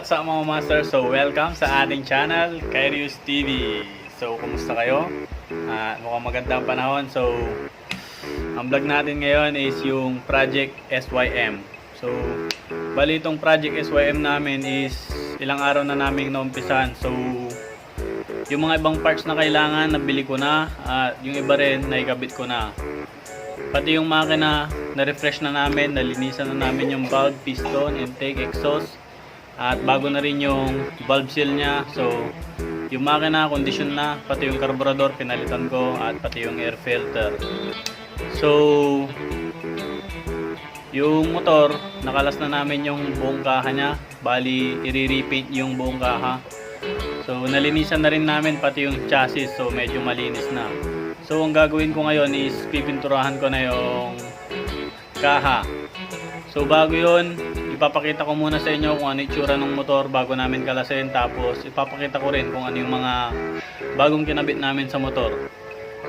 what's up mga master? So welcome sa ating channel, Kairius TV. So kumusta kayo? Mukhang magandang panahon. So ang vlog natin ngayon is yung Project SYM. So bali itong Project SYM namin is ilang araw na namin naumpisan. So yung mga ibang parts na kailangan nabili ko na, at yung iba rin naikabit ko na. Pati yung makina na-refresh na namin, nalinisan na namin yung valve, piston, intake, exhaust. At bago na rin yung valve seal nya. So yung makina condition na, pati yung carburetor pinalitan ko, at pati yung air filter. So yung motor nakalas na namin yung buong kaha nya. Bali i-repaint yung buong kaha. So nalinisan na rin namin pati yung chassis, so medyo malinis na. So ang gagawin ko ngayon is pipinturahan ko na yung kaha. So bago yun, ipapakita ko muna sa inyo kung ano itsura ng motor bago namin kalasin. Tapos ipapakita ko rin kung ano yung mga bagong kinabit namin sa motor.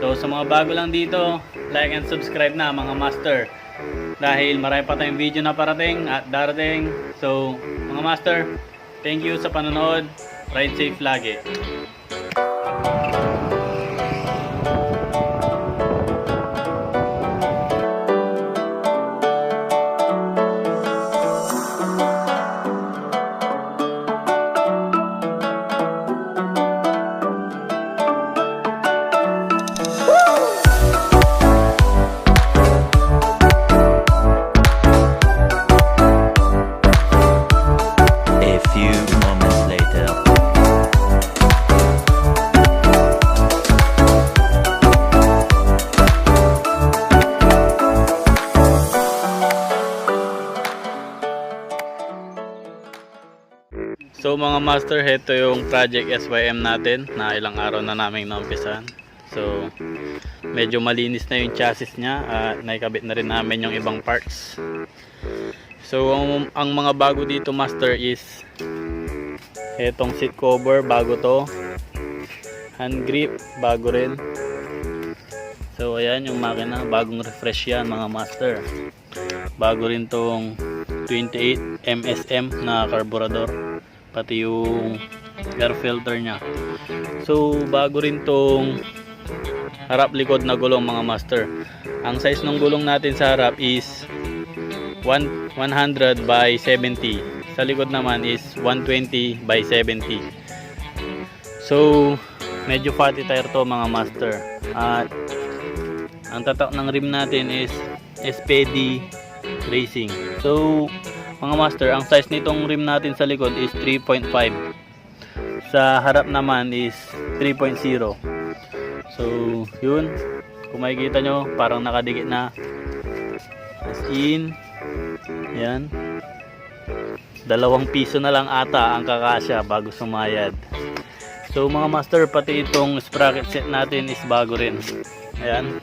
So sa mga bago lang dito, like and subscribe na mga master. Dahil marami pa tayong video na parating at darating. So mga master, thank you sa panonood. Ride safe lagi. So mga master, ito yung Project SYM natin na ilang araw na namin naumpisan. So medyo malinis na yung chassis nya at naikabit na rin namin yung ibang parts. So ang mga bago dito master is etong seat cover, bago to. Hand grip, bago rin. So ayan yung makina, bagong refresh yan mga master. Bago rin tong 28 MSM na carburetor, pati yung air filter nya. So bago rin tong harap likod na gulong mga master. Ang size ng gulong natin sa harap is 100 by 70. Sa likod naman is 120 by 70. So medyo fatty tire to mga master. At ang tatak ng rim natin is SPD Racing. So mga master, ang size nitong rim natin sa likod is 3.5. Sa harap naman is 3.0. So yun, kung makikita nyo, parang nakadikit na. As in, yan, 2 piso na lang ata ang kakasya bago sumayad. So mga master, pati itong sprocket set natin is bago rin. Ayan,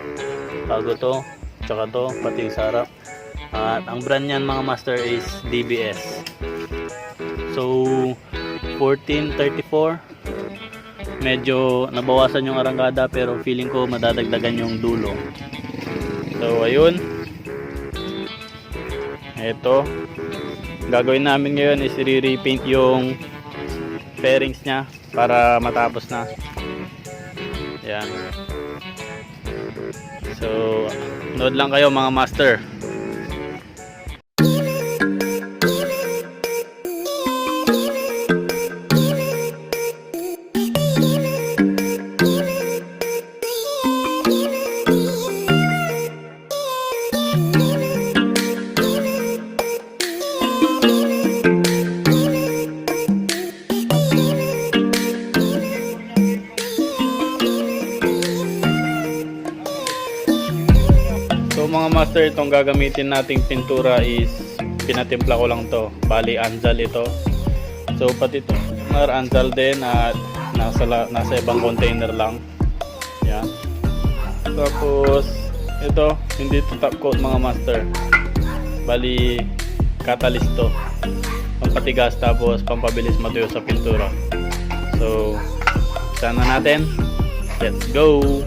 bago to, tsaka to, pati yung sa harap. At ang brand niyan mga master is DBS. So 1434. Medyo nabawasan yung arangkada, pero feeling ko madadagdagan yung dulo. So ayun, ito gagawin namin ngayon is i-repaint yung fairings nya para matapos na. Yan. So nood lang kayo mga master. So mga master, itong gagamitin nating pintura is pinatimpla ko lang to. Bali Anzal ito. So pati ito Anzal din at nasa ibang container lang. Yan. Tapos ito, hindi ito top coat mga master. Bali catalyst to. Pampatigas tapos pampabilis matuyo sa pintura. So sana natin. Let's go!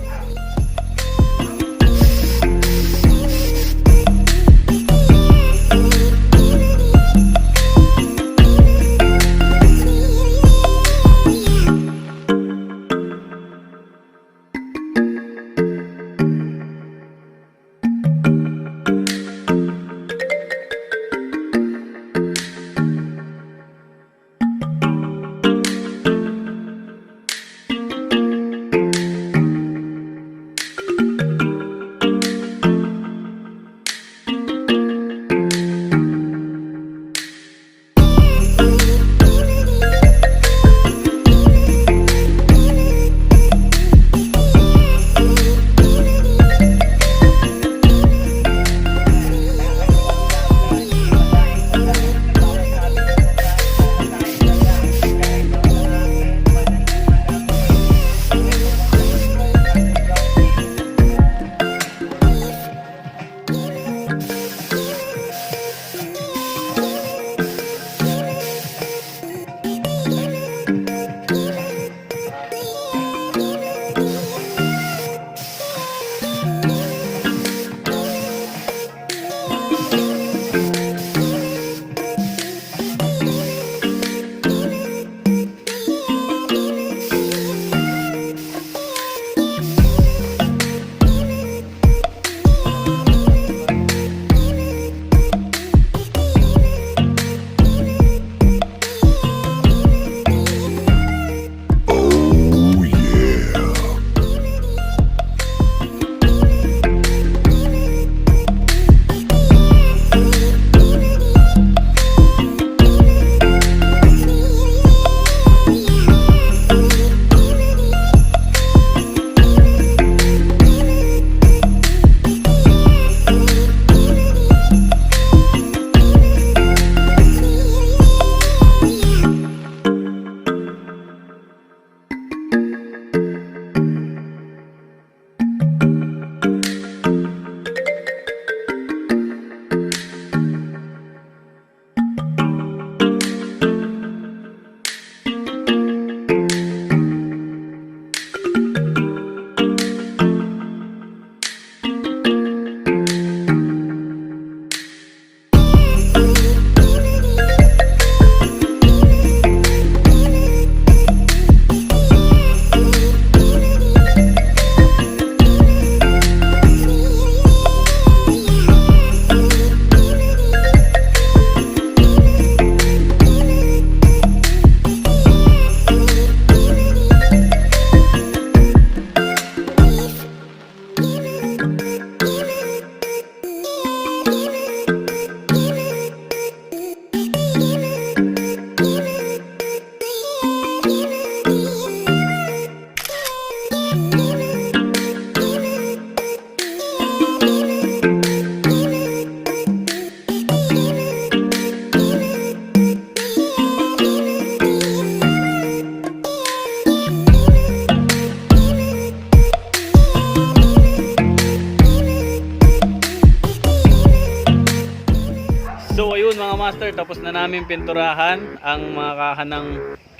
So ayun mga master, tapos na namin pinturahan ang mga kaha ng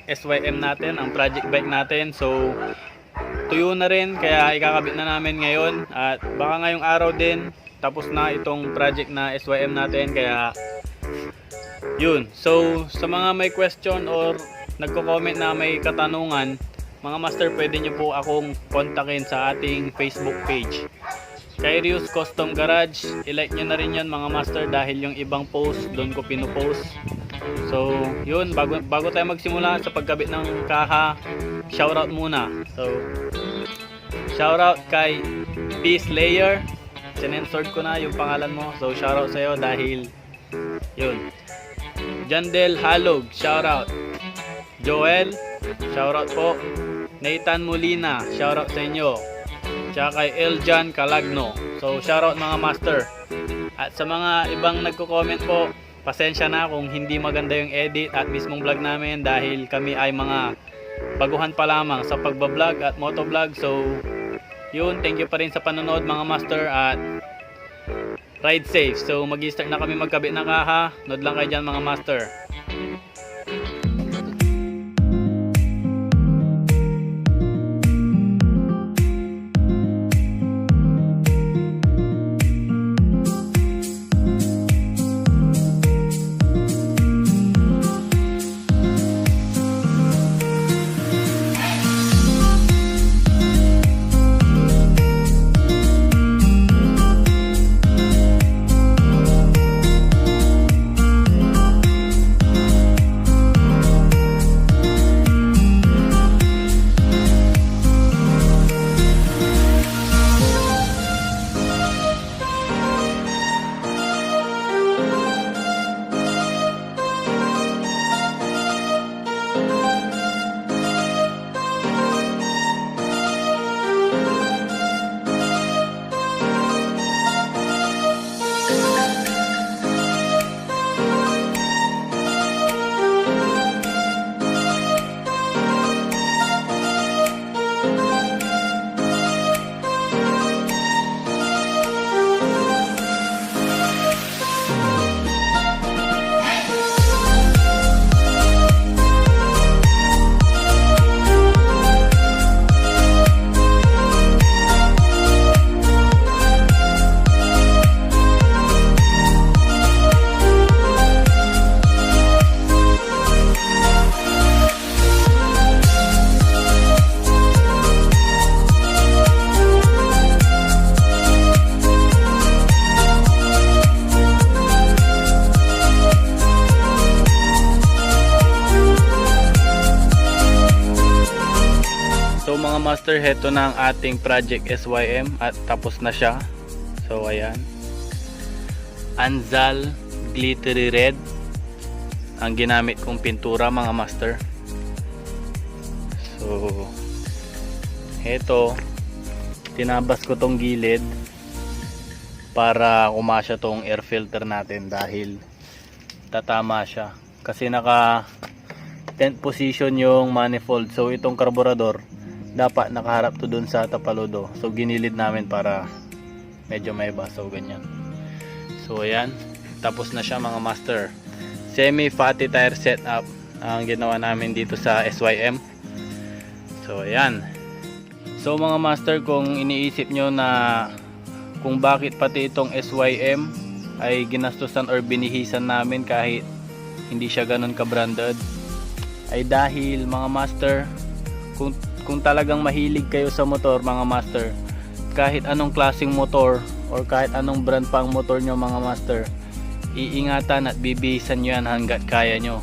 SYM natin, ang project bike natin. So tuyo na rin, kaya ikakabit na namin ngayon. At baka ngayong araw din tapos na itong project na SYM natin. Kaya yun. So sa mga may question or nagko-comment na may katanungan, mga master, pwede nyo po akong kontakin sa ating Facebook page, Kairius Custom Garage. I-like nyo na rin yun mga master, dahil yung ibang post doon ko pinupost. So yun, bago tayo magsimula sa pagkabit ng kaha, shoutout muna. So shoutout kay Peace Layer, sinensord ko na yung pangalan mo. So shoutout sa'yo dahil yun. Jandel Halog, shoutout. Joel, shoutout po. Nathan Molina, shoutout sa inyo. Tsaka kay Eljan Calagno. So shoutout mga master. At sa mga ibang nagko-comment po, pasensya na kung hindi maganda yung edit at mismong vlog namin, dahil kami ay mga baguhan pa lamang sa pagbablog at motovlog. So yun, thank you pa rin sa panonood mga master, at ride safe. So mag-start na kami magkabit ng kaha. Nood lang kayo dyan mga master. Master, heto na ang ating project SYM at tapos na siya. So ayan, Anzal Glittery Red ang ginamit kong pintura mga master. So heto, tinabas ko tong gilid para kumasya tong air filter natin, dahil tatama siya kasi naka tent position yung manifold. So itong karburador dapat nakaharap to dun sa tapaludo. So ginilid namin para medyo may basaw ganyan. So ayan, tapos na siya mga master. Semi fatty tire setup ang ginawa namin dito sa SYM. So ayan. So mga master, kung iniisip nyo na kung bakit pati itong SYM ay ginastusan or binihisan namin kahit hindi siya ganun ka branded, ay dahil mga master, kung talagang mahilig kayo sa motor mga master, kahit anong klaseng motor or kahit anong brand pang motor nyo mga master, iingatan at bibihisan nyo yan hanggat kaya nyo,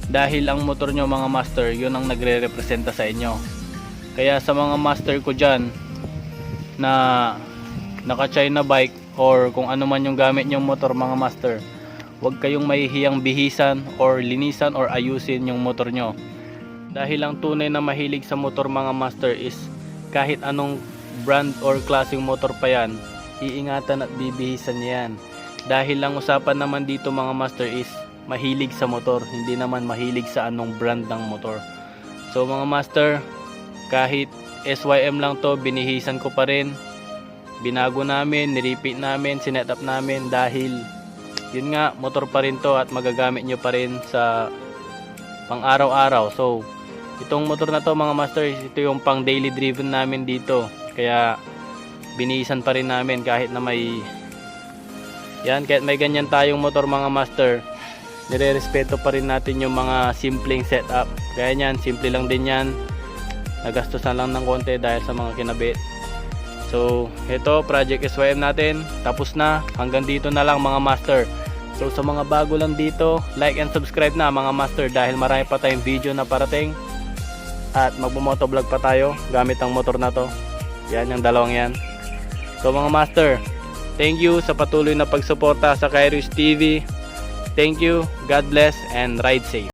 dahil ang motor nyo mga master, yun ang nagre-representa sa inyo. Kaya sa mga master ko dyan na naka China bike or kung ano man yung gamit nyong motor mga master, huwag kayong mahihiyang bihisan or linisan or ayusin yung motor nyo. Dahil ang tunay na mahilig sa motor mga master is kahit anong brand or klaseng motor pa yan, iingatan at bibihisan niya yan. Dahil ang usapan naman dito mga master is mahilig sa motor, hindi naman mahilig sa anong brand ng motor. So mga master, kahit SYM lang to, binihisan ko pa rin. Binago namin, nirepeat namin, sinet up namin, dahil yun nga, motor pa rin to at magagamit nyo pa rin sa pang araw-araw. So itong motor na to mga master, ito yung pang daily driven namin dito, kaya binihisan pa rin namin kahit kahit may ganyan tayong motor mga master, nire-respeto pa rin natin yung mga simpleng setup. Kaya yan, simple lang din yan, nagastusan lang ng konti dahil sa mga kinabit. So ito, project SYM natin tapos na, hanggang dito na lang mga master. So sa mga bago lang dito, like and subscribe na mga master, dahil marami pa tayong video na parating at magmo-motovlog pa tayo gamit ang motor na to. Yan, yung dalawang yan. So mga master, thank you sa patuloy na pagsuporta sa Kairos TV. Thank you, God bless, and ride safe.